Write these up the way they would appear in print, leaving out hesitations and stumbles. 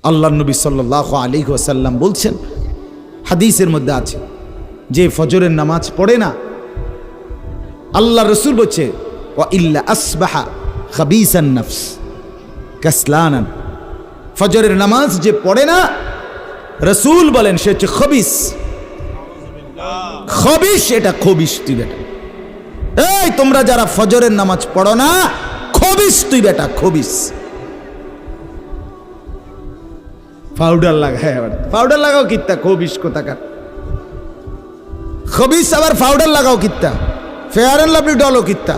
আল্লাহ নবী সাল্লাল্লাহু আলাইহি ওয়াসাল্লাম বলছেন, হাদিসের মধ্যে আছে, যে ফজরের নামাজ পড়ে না, আল্লাহ রসুল বলছে ওয়া ইল্লা আসবাহা খাবিসান নফস কাসলানান, ফজরের নামাজ যে পড়ে না, রসুল বলেন সে হচ্ছে খবিস। খবিস, এটা খবিস তুই বেটা। এই তোমরা যারা ফজরের নামাজ পড়ো না, খবিস তুই বেটা, খবিস। পাউডার লাগায়, আবার পাউডার লাগাও কিত্তা, খবিস কোথাকার খবিস, আবার পাউডার লাগাও কিত্তা, ফেয়ার এন্ড লাভলি ডলও কিত্তা।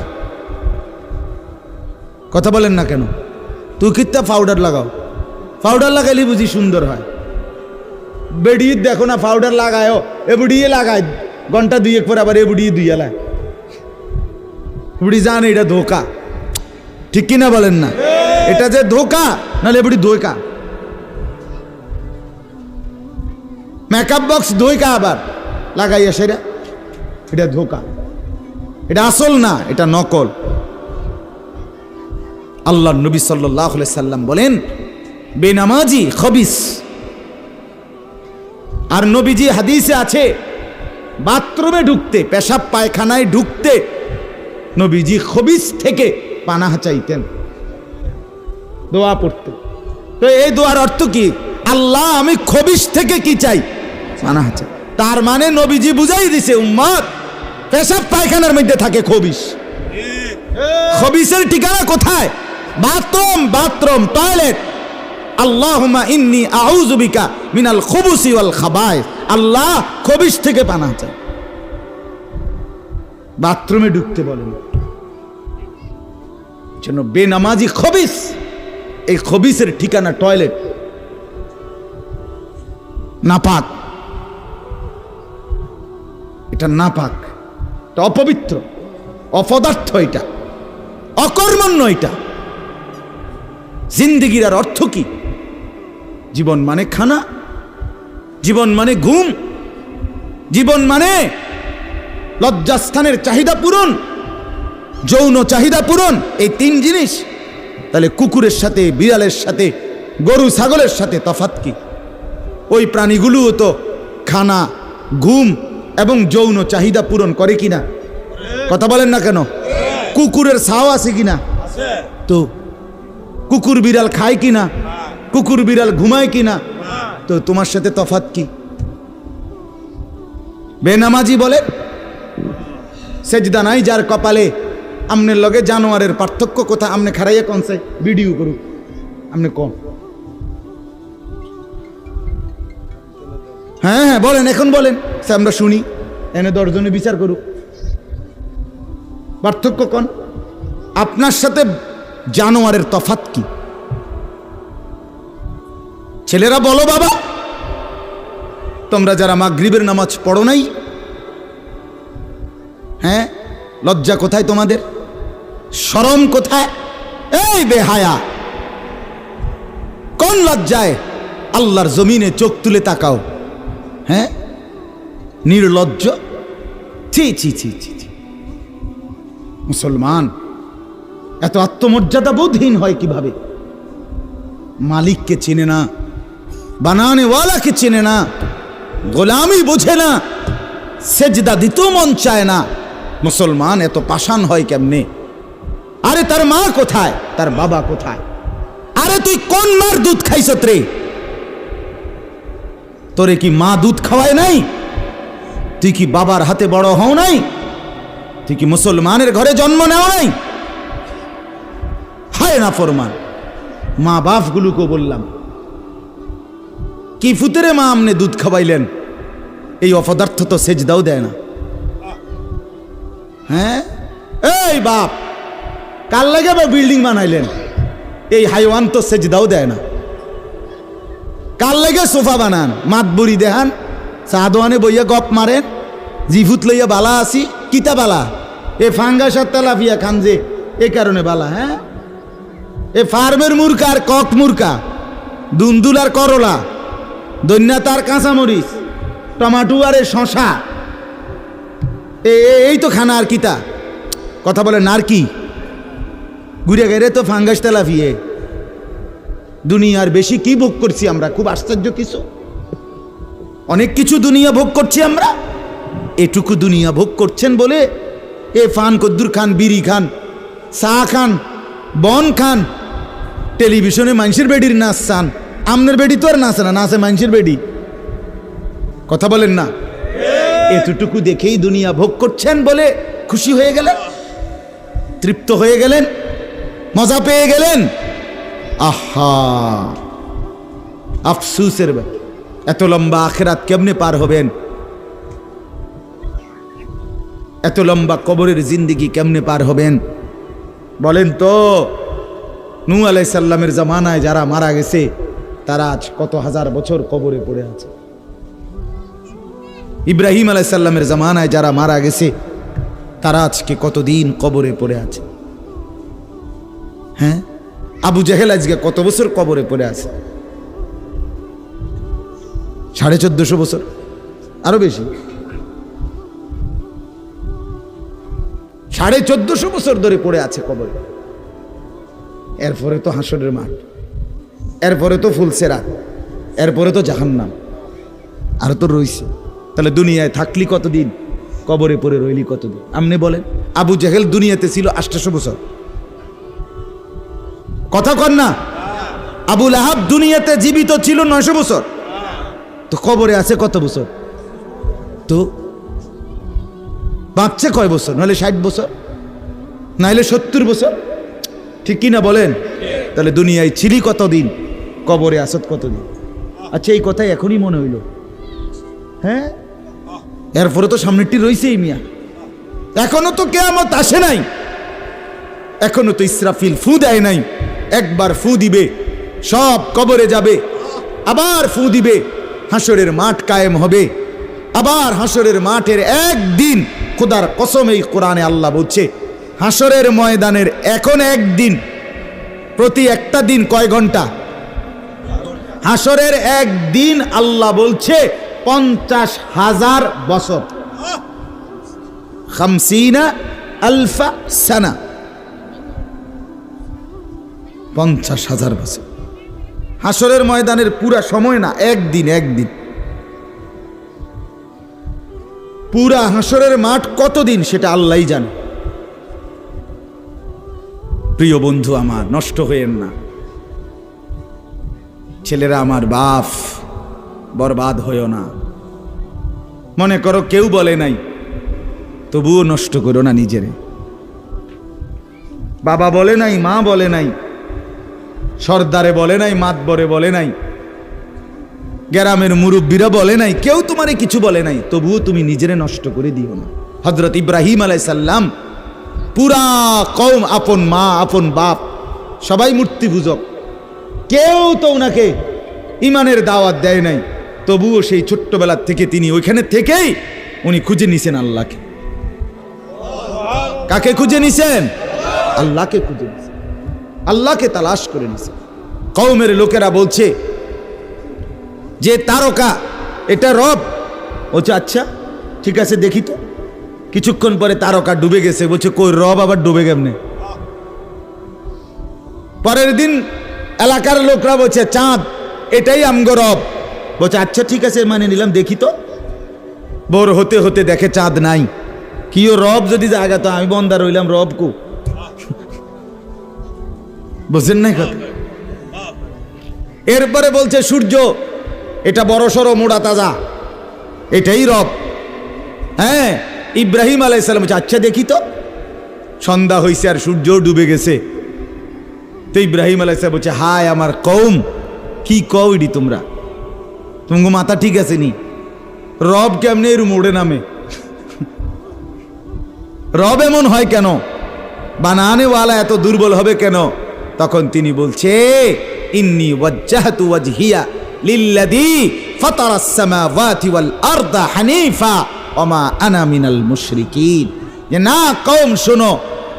কথা বলেন না কেন? তুই কিত্তা পাউডার লাগাও, পাউডার লাগাইলে বুঝি সুন্দর হয়। বেড়িয়ে দেখো না পাউডার লাগায়ও, এ বুড়িয়ে লাগায় ঘন্টা দুয়েক পর আবার এ বুড়িয়ে দুইয়া লায়, বুড়ি জানে এটা ধোকা, ঠিক কিনা বলেন না? এটা যে ধোকা, নাহলে বুড়ি ধোকা। মেকআপ বক্স ধোকা আবার লাগাইয়া সেটা, এটা ধোকা, এটা আসল না, এটা নকল। আল্লাহ নবী সাল্লাল্লাহু আলাইহি সাল্লাম বলেন বেনামাজি খবিস। আর নবীজি হাদিসে আছে, বাথরুমে ঢুকতে, পেশাব পায়খানায় ঢুকতে নবীজি খবিস থেকে পানাহ চাইতেন, দোয়া পড়তেন। তো এই দোয়ার অর্থ কি? আল্লাহ আমি খবিস থেকে কি চাই? পানাহ চাই। তার মানে নবীজি বুঝাই দিছে উম্মত, পেশাব পায়খানার মধ্যে থাকে খবিস। খবিসের ঠিকানা কোথায়? Bathroom, bathroom, toilet. আল্লাহুম্মা ইন্নী আউযু বিকা মিনাল খুবুসি ওয়াল খাবায়েস। আল্লাহ খবিস থেকে পানাহ চাই। বাথরুমে ঢুকতে বলেন, জন্য বেনামাজি খবিস। এই খবিসের ঠিকানা টয়লেট, নাপাক, এটা নাপাক, এটা অপবিত্র, অপদার্থ, এটা অকর্মণ্য। এটা জিন্দেগির আর অর্থ কি? জীবন মানে খানা, জীবন মানে ঘুম, জীবন মানে লজ্জাস্থানের চাহিদা পূরণ, যৌন চাহিদা পূরণ, এই তিন জিনিস। তাহলে কুকুরের সাথে, বিড়ালের সাথে, গরু ছাগলের সাথে তফাৎ কি? ওই প্রাণীগুলোও তো খানা, ঘুম এবং যৌন চাহিদা পূরণ করে কিনা? কথা বলেন না কেন? কুকুরের ছাও আছে কিনা? তো কুকুর বিড়াল খায় কিনা? কুকুর বিড়াল ঘুমায় কিনা? তো তোমার সাথে তফাৎ কি? বেনামাজি বলে সেজদা নাই যার কপালে, আমনের লগে জানোয়ারের পার্থক্য কোথা? আমনে খারাইয়া কনছে ভিডিও করুক, আমনে কম। হ্যাঁ হ্যাঁ বলেন, এখন বলেন, আমরা শুনি, এনে 10 জনে বিচার করুক। পার্থক্য কোন? আপনার সাথে জানোয়ারের তফাৎ কি? ছেলেরা বলো বাবা, তোমরা যারা মাগরিবের নামাজ পড়ো নাই, হ্যাঁ, লজ্জা কোথায় তোমাদের? শরম কোথায়? এই বেহায়া, কোন লজ্জায় আল্লাহর জমিনে চোখ তুলে তাকাও? হ্যাঁ, নির্লজ্জ। ছি ছি ছি ছি ছি। মুসলমান এত আত্মমর্যাদা বোধহীন হয় কিভাবে? মালিককে চেনে না, বানানেওয়ালাকে চেনে না, গোলামি বোঝে না, সেজদা দিতেও মন চায় না। মুসলমান এত পাষাণ হয় কেমনে? আরে তার মা কোথায়? তার বাবা কোথায়? আরে তুই কোন মার দুধ খাইছত রে? তোরে কি মা দুধ খাওয়ায় নাই? তুই কি বাবার হাতে বড় হও নাই? তুই কি মুসলমানের ঘরে জন্ম নেও নাই? হায় না ফরমান। মা বাপ গুলোকে বললাম, কি ফুতেরে মা আমনে দুধ খাওয়াইলেন? এই অপদার্থ তো সেজদাও দেয় না। হ্যাঁ, এই বাপ কাল লাগে বিল্ডিং বানাইলেন? এই হাইওয়ান তো সেজদাও দেয় না। কাল লাগে সোফা বানান, মাতবুরি দেহান, সাদোয়ানে বইয়া গপ মারেন, জিফুত লইয়া বালা আসি, কিতা বালা? এ ফাঙ্গাস আর তেলাপিয়া খান যে, এ কারণে বালা। হ্যাঁ, এ ফার্মের মুরকা আর কক মুরকা, দুন্দুল আর করলা, দৈন্যা তার কাঁচামরিচ, টমাটো আর এ শশা, এই তো খানা। আর কিতা কথা বলে? নার কি ঘুরে গেলে তো ফাঙ্গাস তেলাপিয়ে। দুনিয়ার বেশি কি ভোগ করছি আমরা? খুব আশ্চর্য কিছু, অনেক কিছু দুনিয়া ভোগ করছি আমরা। এটুকু দুনিয়া ভোগ করছেন বলে এ ফান কদ্দুর খান, বিড়ি খান, চা খান, বন খান, টেলিভিশনে মানুষের বেডির নাচ চান। আমনের বেডি তো আর নাচে না, নাচে মানুষের বেডি। কথা বলেন না? এতটুকু দেখেই দুনিয়া ভোগ করছেন বলে খুশি হয়ে গেলেন, তৃপ্ত হয়ে গেলেন, মজা পেয়ে গেলেন। আহা, আফসুসের ব্যাপার। এত লম্বা আখিরাত কেমনে পার হবেন? এত লম্বা কবরের জিন্দেগি কেমনে পার হবেন বলেন তো? নূহ আলাইহিস সালামের জামানায় যারা মারা গেছে তারা আজ কত হাজার বছর কবরে পড়ে আছে। ইব্রাহিম আলাইহিস সালামের জামানায় যারা মারা গেছে তারা আজকে কতদিন কবরে পড়ে আছে। হ্যাঁ, আবু জেহেল আজকে কত বছর কবরে পড়ে আছে? 1450 বছর, আরো বেশি, 1450 বছর ধরে পড়ে আছে কবরে। এরপরে তো হাসরের মাঠ, এরপরে তো ফুলসেরাত, এরপরে তো জাহান্নাম, আর তো রইছে। তাহলে দুনিয়ায় থাকলি কতদিন, কবরে পড়ে রইলি কতদিন? আপনি বলেন। আবু জেহেল দুনিয়াতে ছিল 800 বছর, কথা কন না? আবু লাহাব দুনিয়াতে জীবিত ছিল 900 বছর, তো কবরে আছে কত বছর? তো বাঁচছে কয় বছর? নাহলে 60 বছর, নাহলে 70 বছর, ঠিক কিনা বলেন? তাহলে দুনিয়ায় ছিলি কতদিন, কবরে আসত কতদিন? আচ্ছা, এই কথাই এখনই মনে হইল? হ্যাঁ, এরপরে তো সামনেরটি রয়েছেই মিয়া। এখনো তো কিয়ামত আসে নাই, এখনো তো ইসরাফিল ফু দেয় নাই। একবার ফু দিবে, সব কবরে যাবে, আবার ফু দিবে, হাসরের মাঠ কায়েম হবে। আবার হাসরের মাঠের একদিন, খোদার কসম এই কোরআনে আল্লাহ বলছে, হাসরের ময়দানের এখন একদিন, প্রতি একটা দিন কয় ঘন্টা? হাসরের একদিন আল্লাহ বলছে 50,000 বছর, 50,000 সানা, 50,000 বছর। হাসরের ময়দানের পুরা সময় না, একদিন, একদিন। পুরা হাসরের মাঠ কতদিন সেটা আল্লাহই জানে। প্রিয় বন্ধু আমার, নষ্ট হইয়েন না। ছেলেরা আমার, বাপ, বরবাদ হইও না। মনে করো কেউ বলে নাই, তবুও নষ্ট করো না নিজেরে। বাবা বলে নাই, মা বলে নাই, সর্দারে বলে নাই, মাতবরে বলে নাই, গ্রামের মুরব্বীরা বলে নাই, কেউ তোমারে কিছু বলে নাই, তবুও তুমি নিজেরে নষ্ট করে দিও না। হযরত ইব্রাহিম আলাইহিস সালাম, পুরা কওম, আপন মা, আপন বাপ, সবাই মূর্তি পূজক, কেউ তো ওনাকে ইমানের দাওয়াত দেয় নাই, তবুও সেই ছোট্টবেলার থেকে তিনি ওইখানে থেকেই উনি খুঁজে নিছেন আল্লাহকে। কাকে খুঁজে নিছেন? আল্লাহকে খুঁজে নিছেন, আল্লাহকে তালাশ করে নিছেন। কওমের লোকেরা বলছে যে তারকা এটা রব। বলছে আচ্ছা ঠিক আছে, দেখি তো। কিছুক্ষণ পরে তারকা ডুবে গেছে। বলছে কই, রব আবার ডুবে কেমনে? পরের দিন এলাকার লোকরা বলছে চাঁদ, এটাই আমগো রব। বলছে আচ্ছা ঠিক আছে, মানে নিলাম, দেখি তো। ভোর হতে হতে দেখে চাঁদ নাই। কিও রব যদি জায়গা, তো আমি বন্দা রইলাম, রব কু? বুঝছেন না কথা? এরপরে বলছে সূর্য, এটা বড় সড়ো মোড়া তাজা, এটাই রব। হ্যাঁ, ইব্রাহিম আলাইহিস সালাম বলছে আচ্ছা দেখি তো। সন্ধ্যা হয়েছে আর সূর্য ডুবে গেছে। তো ইব্রাহিম আলাইহিস সালাম বলছে হায় আমার কওম, কি কও ইডি তোমরা? তোমাকে মাথা ঠিক আছে নি? রব কেমনে এর মোড়ে নামে? রব এমন হয় কেন? বানানেওয়ালা এত দুর্বল হবে কেন? তখন তিনি বলছে ইন্নী ওয়াজ্জাহতু ওয়াজহিয়া লিল্লাযী ফাতারাস সামাওয়াতি ওয়াল আরদা হানিফা ওয়া মা আনা মিনাল মুশরিকিন। যে না কওম শোনো,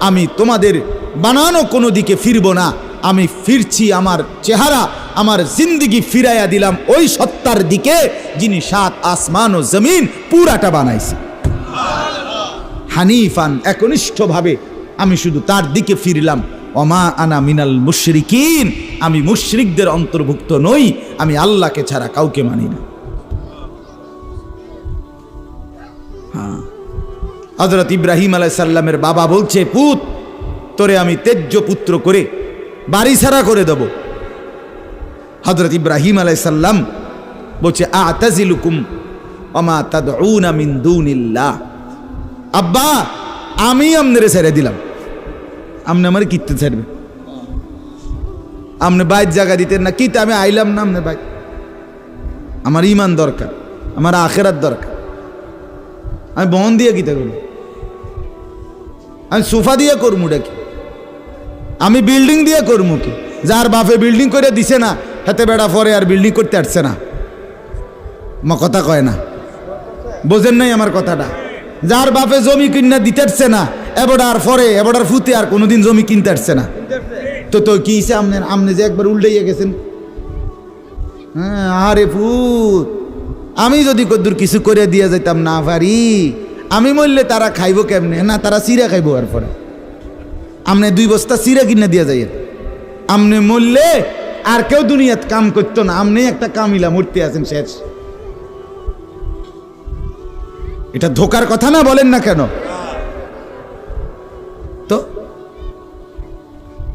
আমি তোমাদের বানানো কোনো দিকে ফিরবো না, আমি ফিরছি, আমার চেহারা, আমার জিন্দেগি ফিরাইয়া দিলাম ওই সত্তার দিকে যিনি 7 আসমান ও জমিন পুরাটা বানাইছে। হানিফান, একনিষ্ঠভাবে আমি শুধু তার দিকে ফিরলাম। ওমা আনা মিনাল মুশরিকিন, আমি মুশরিকদের অন্তর্ভুক্ত নই, আমি আল্লাহকে ছাড়া কাউকে মানি না। হ্যাঁ, হযরত ইব্রাহিম আলাইহিস সালামের বাবা বলছে, পুত তোরে আমি তেজ্য পুত্র করে বাড়ি ছাড়া করে দেব। হযরত ইব্রাহিম আলাইহিস সালাম বলছে, আ'তাজিলুকুম ওমা তাদউনা মিন দুনিল্লাহ, আব্বা আমি আমনেরে ছেড়ে দিলাম, আমনে আমার কিতে ছাড়বে, আমনে বাইত জায়গা দিতেন না, কিতে আমি আইলাম না আমনে বাইত, আমার ঈমান দরকার, আমার আখিরাত দরকার, আমি বন দিয়ে কিতে করব, আমি সোফা দিয়ে করবো কি, আমি বিল্ডিং দিয়ে করবো কি? যার বাপে বিল্ডিং করে দিছে না হাতে বেড়া পরে আর বিল্ডিং করতে আসছে না, মা কথা কয় না, বোঝেন নাই আমার কথাটা? যার বাপে জমি কিনা দিতে আসছে না এবড়ার পরে এবড়ার ফুতে আর কোনোদিন জমি কিনতে আসছে না, তো তো কি আমনে যে একবার উল্টাইয়া গেছেন। হ্যাঁ, আরে ফুত, আমি যদি কদ্দুর কিছু করে দিয়ে যাইতাম না পারি, আমি মরলে তারা খাইব কেমনে? না তারা চিরা খাইব, আর পরে আমনে 2 বস্তা চিরা কিনে দিয়ে যাই, আমনে মরলে আর কেউ দুনিয়াত কাম করতো না, আমনে একটা কামিলা মূর্তি আছেন শেষ। এটা ধোকার কথা না, বলেন না কেন? তো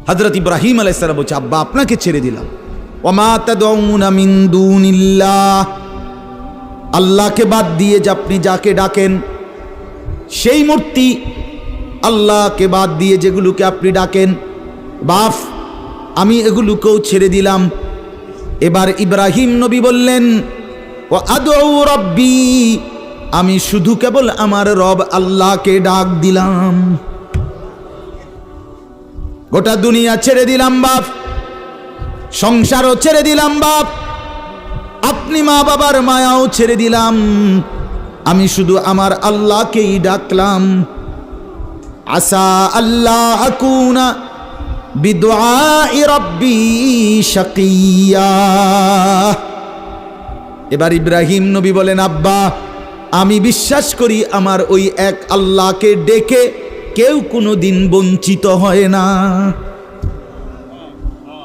হযরত ইব্রাহিম আলাইহিস সালাম বলছে, আব্বা আপনাকে ছেড়ে দিলাম। ওমা তাদউনা মিন দুনিল্লাহ, আল্লাহকে বাদ দিয়ে যে আপনি যাকে ডাকেন সেই মূর্তি, আল্লাহকে বাদ দিয়ে যেগুলোকে আপনি ডাকেন, বাপ আমি এগুলোকেও ছেড়ে দিলাম। এবার ইব্রাহিম নবী বললেন, ও আদউ রাব্বি, আমি শুধু কেবল আমার রব আল্লাহকে ডাক দিলাম, গোটা দুনিয়া ছেড়ে দিলাম বাপ, সংসারও ছেড়ে দিলাম বাপ, আপনি মা বাবার মায়াও ছেড়ে দিলাম, আমি শুধু আমার আল্লাহকেই ডাকলাম। আসা আল্লাহ আকুনা বিদুআই রাব্বি শাকিয়া। এবার ইব্রাহিম নবী বলেন, আব্বা আমি বিশ্বাস করি আমার ওই এক আল্লাহকে ডেকে কেউ কোনোদিন বঞ্চিত হয় না।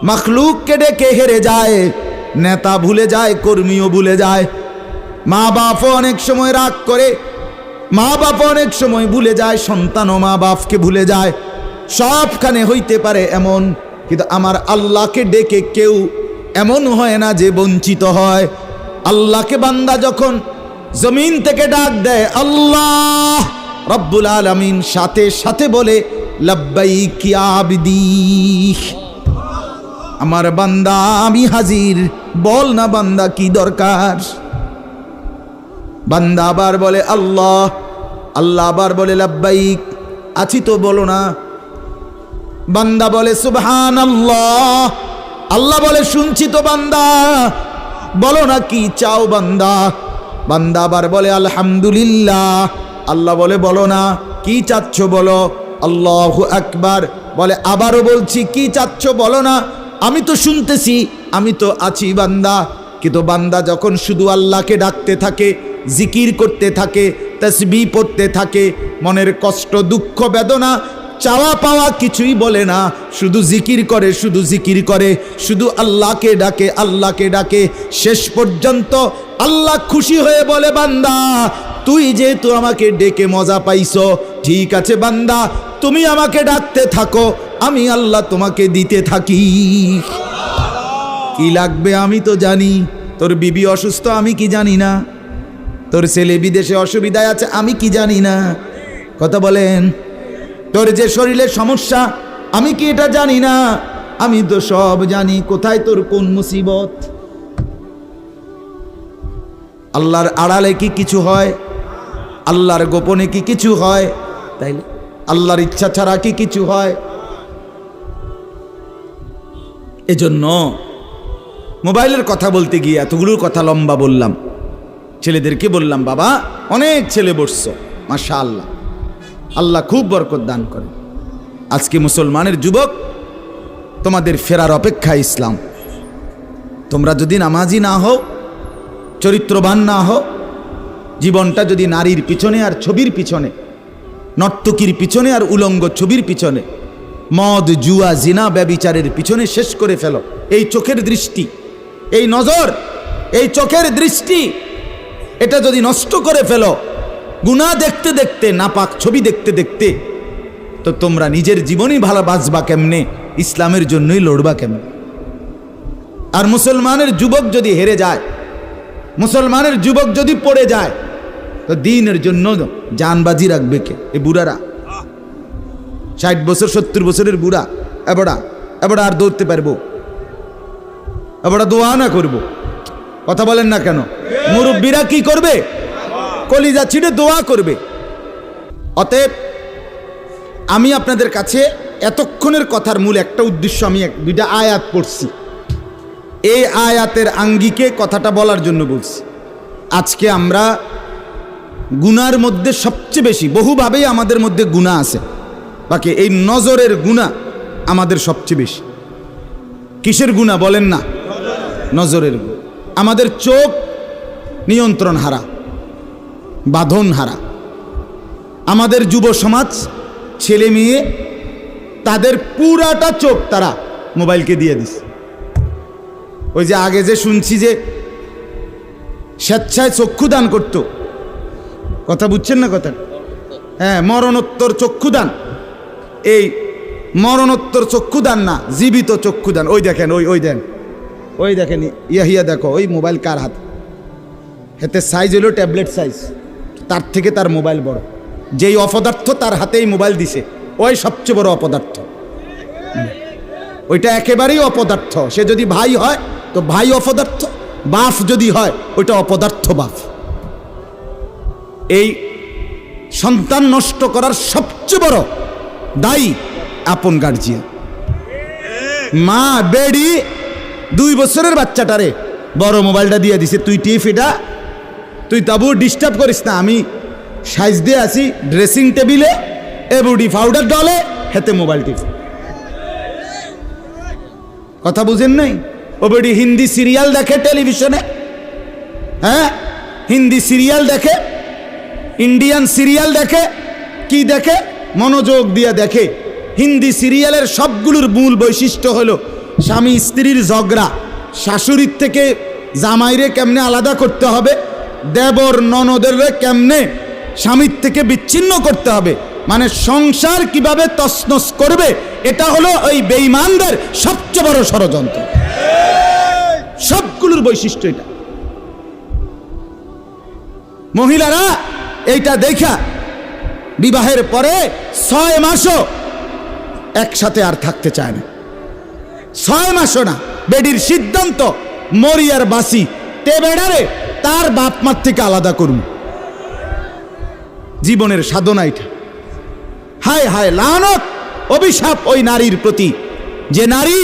মাখলুককে ডেকে হেরে যায়, নেতা ভুলে যায়, কর্মীও ভুলে যায়, মা বাপও অনেক সময় রাগ করে, মা বাপ অনেক সময় ভুলে যায়, সন্তানও মা বাপকে ভুলে যায়, সবখানে হইতে পারে এমন, কিন্তু আমার আল্লাহকে ডেকে কেউ এমন হয় না যে বঞ্চিত হয়। আল্লাহকে বান্দা যখন জমিন থেকে ডাক দেয় আল্লাহ রব্বুল আলামিন সাথে সাথে বলে লাব্বাইক ইয়া আবদি, আমার বান্দা আমি হাজির, বল না বান্দা কি দরকার। বান্দা আবার বলে আল্লাহ, আল্লাহ আবার বলে লাব্বাইক, আছি তো বলো না। বান্দা বলে সুবহানাল্লাহ, আল্লাহ বলে শুনছি তো বান্দা, বলো না কি চাও বান্দা। বান্দা আবার বলে আলহামদুলিল্লাহ, আল্লাহ বলে বলো না কি চাচ্ছ বলো। আল্লাহু আকবার বলে আবারও বলছি কি চাচ্ছ বলো না, আমি তো শুনতেছি, আমি তো আছি বান্দা। কিন্তু বান্দা যখন শুধু আল্লাহকে ডাকতে থাকে, জিকির করতে থাকে, তাসবিহ পড়তে থাকে, মনের কষ্ট দুঃখ বেদনা চাওয়া পাওয়া কিছুই বলে না, শুধু জিকির করে, শুধু জিকির করে, শুধু আল্লাহকে ডাকে, আল্লাহকে ডাকে, শেষ পর্যন্ত আল্লাহ খুশি হয়ে বলে বান্দা তুই যেহেতু আমাকে ডেকে মজা পাইছো, ঠিক আছে বান্দা তুমি আমাকে ডাকতে থাকো, আমি আল্লাহ তোমাকে দিতে থাকি। কি লাগবে আমি তো জানি, তোর বিবি অসুস্থ আমি কি জানি না, তোর ছেলে বিদেশে অসুবিধায় আছে আমি কি জানি না, কথা বলেন। তোর যে শরীরের সমস্যা আমি কি এটা জানি না, আমি তো সব জানি, কোথায় তোর কোন মুসিবত। আল্লাহর আড়ালে কি কিছু হয়, আল্লাহর গোপনে কি কিছু হয়, তাইলে আল্লাহর ইচ্ছা ছাড়া কি কিছু হয়। এজন্য মোবাইলের কথা বলতে গিয়ে এতগুলোর কথা লম্বা বললাম। ছেলেদেরকে বললাম বাবা অনেক ছেলে বসছো, মাশাআল্লাহ, আল্লাহ খুব বরকত দান করে। আজকে মুসলমানের যুবক তোমাদের ফেরার অপেক্ষা ইসলাম। তোমরা যদি নামাজি না হও, চরিত্রবান না হও, জীবনটা যদি নারীর পিছনে আর ছবির পিছনে, নর্তকীর পিছনে আর উলঙ্গ ছবির পিছনে, মদ জুয়া জিনা ব্যভিচারের পিছনে শেষ করে ফেলো। এই চোখের দৃষ্টি, এই নজর, এই চোখের দৃষ্টি, এটা যদি নষ্ট করে ফেলো গুনাহ দেখতে দেখতে, নাপাক ছবি দেখতে দেখতে, তো তোমরা নিজের জীবনই ভালো বাঁচবা কেমনে, ইসলামের জন্যই লড়বা কেমনে? আর মুসলমানের যুবক যদি হেরে যায়, মুসলমানের যুবক যদি পড়ে যায়, তো দ্বীনের জন্য জানবাজি রাখবে কে? এ বুড়ারা, 60 বছর 70 বছরের বুড়া, এবড়া আর দৌড়তে পারবো? এবড়া দোয়া না করবো? কথা বলেন না কেন? মুরব্বীরা কি করবে? কলিজা ছিঁড়ে দোয়া করবে। অতএব আমি আপনাদের কাছে এতক্ষণের কথার মূল একটা উদ্দেশ্য, আমি দুইটা আয়াত পড়ছি, এই আয়াতের আঙ্গিকে কথাটা বলার জন্য বলছি। আজকে আমরা গুনার মধ্যে সবচেয়ে বেশি, বহুভাবেই আমাদের মধ্যে গুনাহ আছে, বাকি এই নজরের গুনাহ আমাদের সবচেয়ে বেশি। কিসের গুনাহ বলেন না? নজরের গুনাহ। আমাদের চোখ নিয়ন্ত্রণ হারা, বাঁধন হারা। আমাদের যুব সমাজ, ছেলে মেয়ে, তাদের পুরাটা চোখ তারা মোবাইলকে দিয়ে দিছে। ওই যে আগে যে শুনছি যে স্বেচ্ছায় চক্ষুদান করতো, কথা বুঝছেন না কথা? হ্যাঁ, মরণোত্তর চক্ষুদান। এই মরণোত্তর চক্ষুদান না, জীবিত চক্ষুদান। ওই দেখেন, ওই দেখেন ইয়া দেখো, ওই মোবাইল কার হাত, হাতে সাইজ হলো ট্যাবলেট সাইজ, তার থেকে তার মোবাইল বড়। যেই অপদার্থ তার হাতেই মোবাইল দিছে, ওই সবচেয়ে বড় অপদার্থ। ওইটা একেবারেই অপদার্থ। সে যদি ভাই হয় তো ভাই অপদার্থ, বাপ যদি হয় ওইটা অপদার্থ বাপ। এই সন্তান নষ্ট করার সবচেয়ে বড় দায়ী আপন গার্জিয়ান। মা বেডি 2 বছরের বাচ্চাটারে বড় মোবাইলটা দিয়ে দিছে, তুই টিপ এটা, তুই তাবু ডিস্টার্ব করিস না, আমি সাইজ দিয়ে আসি ড্রেসিং টেবিলে, এবুডি পাউডার ডলে, হেতে মোবাইল টিপ। কথা বুঝেন নাই? ও বেডি হিন্দি সিরিয়াল দেখে টেলিভিশনে, হ্যাঁ হিন্দি সিরিয়াল দেখে, ইন্ডিয়ান সিরিয়াল দেখে, কি দেখে? মনোযোগ দিয়ে দেখে। হিন্দি সিরিয়ালের সবগুলোর মূল বৈশিষ্ট্য হলো স্বামী স্ত্রীর ঝগড়া, শাশুড়ির থেকে জামাইরে কেমনে আলাদা করতে হবে, দেবর ননদের কেমনে স্বামীর থেকে বিচ্ছিন্ন করতে হবে, মানে সংসার কিভাবে তছনছ করবে, এটা হলো ওই বেঈমানদের সবচেয়ে বড় ষড়যন্ত্র। সবগুলোর বৈশিষ্ট্য এটা। মহিলারা এইটা দেখা বিবাহের পরে 6 মাসও একসাথে আর থাকতে চায় না। 6 মাসও না। বেডির সিদ্ধান্ত, মরিয়ার বাসি তে বেড়ারে তার বাপ মার থেকে আলাদা করুন। জীবনের সাধনা এটা। হায় হায়, লানত, অভিশাপ ওই নারীর প্রতি, যে নারী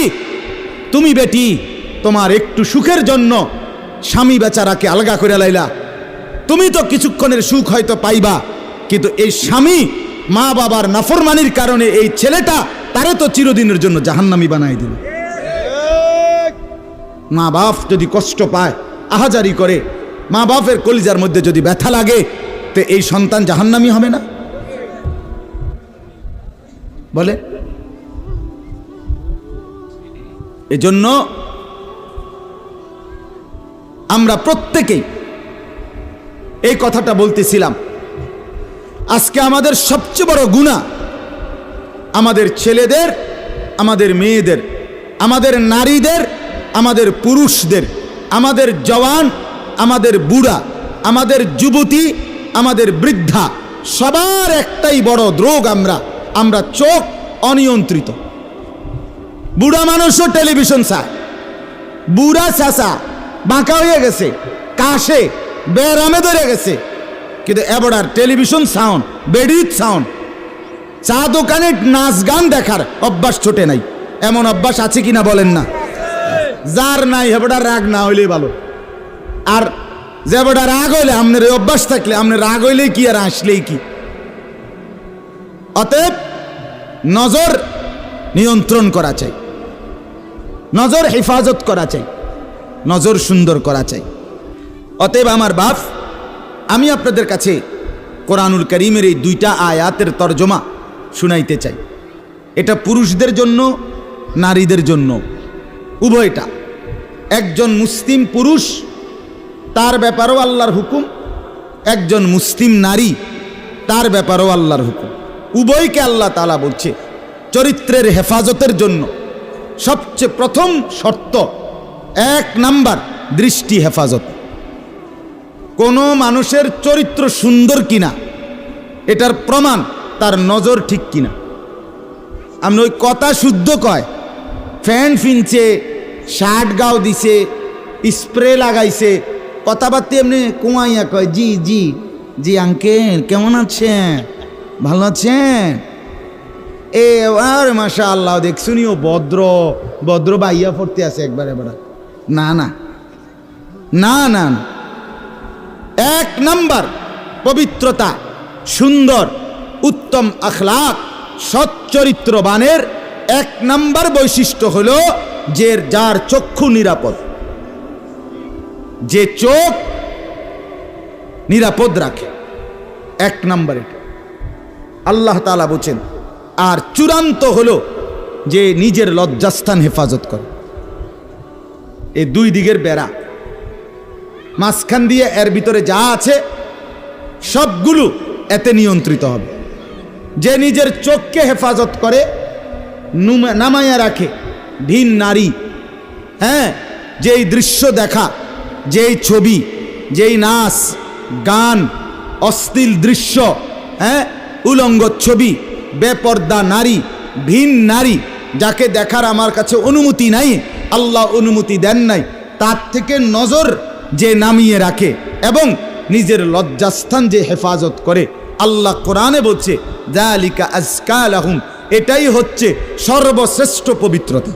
তুমি বেটি তোমার একটু সুখের জন্য স্বামী বেচারাকে আলগা করে লাইলা। তুমি তো কিছুক্ষণের সুখ হয়তো পাইবা, কিন্তু এই স্বামী মা বাবার নাফরমানির কারণে এই ছেলেটা তারে তো চিরদিনের জন্য জাহান্নামী বানাই দিল। মা বাপ যদি কষ্ট পায়, আহাজারি করে, মা বাপের কলিজার মধ্যে যদি ব্যথা লাগে, তো এই সন্তান জাহান্নামী হবে না? বলে। এজন্য আমরা প্রত্যেকেই এই কথাটা বলতেছিলাম, আজকে আমাদের সবচেয়ে বড় গুনাহ আমাদের ছেলেদের, আমাদের মেয়েদের, আমাদের নারীদের, আমাদের পুরুষদের, আমাদের জওয়ান, আমাদের বুড়া, আমাদের যুবতী, আমাদের বৃদ্ধা, সবার একটাই বড় রোগ। আমরা চোখ অনিয়ন্ত্রিত। বুড়া মানুষও টেলিভিশন চায়, বুড়া চাচা বাঁকা হয়ে গেছে, কাশে বেরামে ধরে গেছে, কিন্তু এবার টেলিভিশন সাউন্ড, বেডির সাউন্ড, চা দোকানে নাচ গান দেখার অভ্যাস ছোটে নাই। এমন অভ্যাস আছে কিনা বলেন না? যার নাই হেবড়া রাগ না হইলেই ভালো। আর যে বেটা রাগ হইলে, আপনার এই অভ্যাস থাকলে, আপনার রাগ হইলেই কি আর আসলেই কি। অতএব নজর নিয়ন্ত্রণ করা চাই, নজর হেফাজত করা চাই, নজর সুন্দর করা চাই। অতএব আমার বাপ, আমি আপনাদের কাছে কোরআনুল কারীমের এই 2টা আয়াতের তরজমা শুনাইতে চাই। এটা পুরুষদের জন্য, নারীদের জন্য, উভয়টা। একজন মুসলিম পুরুষ, তার ব্যাপারেও আল্লাহর হুকুম, একজন মুসলিম নারী, তার ব্যাপারেও আল্লাহর হুকুম। উভয়কে আল্লাহ তাআলা বলছে চরিত্রের হেফাজতের জন্য সবচেয়ে প্রথম শর্ত, 1 নাম্বার দৃষ্টি হেফাজত। কোনো মানুষের চরিত্র সুন্দর কিনা এটার প্রমাণ তার নজর ঠিক কিনা। আমি ওই কথা শুদ্ধ কয়, ফ্যান ফিনছে, শার্ট গাও দিছে, স্প্রে লাগাইছে, কথাবার্তা এমনি কুমাইয়া কয় জি জি জি আঙ্কেল কেমন আছেন, ভালো আছেন, এ আর মাশা আল্লাহ দেখছুনিও ভদ্র ভদ্র বাইয়া পড়তে আছে একবারে বেড়া। না না না না, 1 নাম্বার পবিত্রতা, সুন্দর উত্তম আখলাক, সৎ চরিত্রবানের 1 নাম্বার বৈশিষ্ট্য হলো যে যার চক্ষু নিরাপদ, যে চোখ নিরাপদ রাখে। 1 নাম্বার এটা আল্লাহ তাআলা বলেন। আর চূড়ান্ত হলো যে নিজের লজ্জাস্থান হেফাজত করে। এই 2 দিকের বেড়া, মাঝখান দিয়ে এর ভিতরে যা আছে সবগুলো এতে নিয়ন্ত্রিত হবে। যে নিজের চোখকে হেফাজত করে, নামায়া রাখে, ভিন নারী, হ্যাঁ, যেই দৃশ্য দেখা, যেই ছবি, যেই নাচ গান, অশ্লীল দৃশ্য, হ্যাঁ, উলঙ্গ ছবি, বেপর্দা নারী, ভিন নারী, যাকে দেখার আমার কাছে অনুমতি নাই, আল্লাহ অনুমতি দেন নাই, তার থেকে নজর যে নামিয়ে রাখে এবং নিজের লজ্জাস্থান যে হেফাজত করে, আল্লাহ কোরআনে বলছে যালিকা আজকা লাহুম, এটাই হচ্ছে সর্বশ্রেষ্ঠ পবিত্রতা।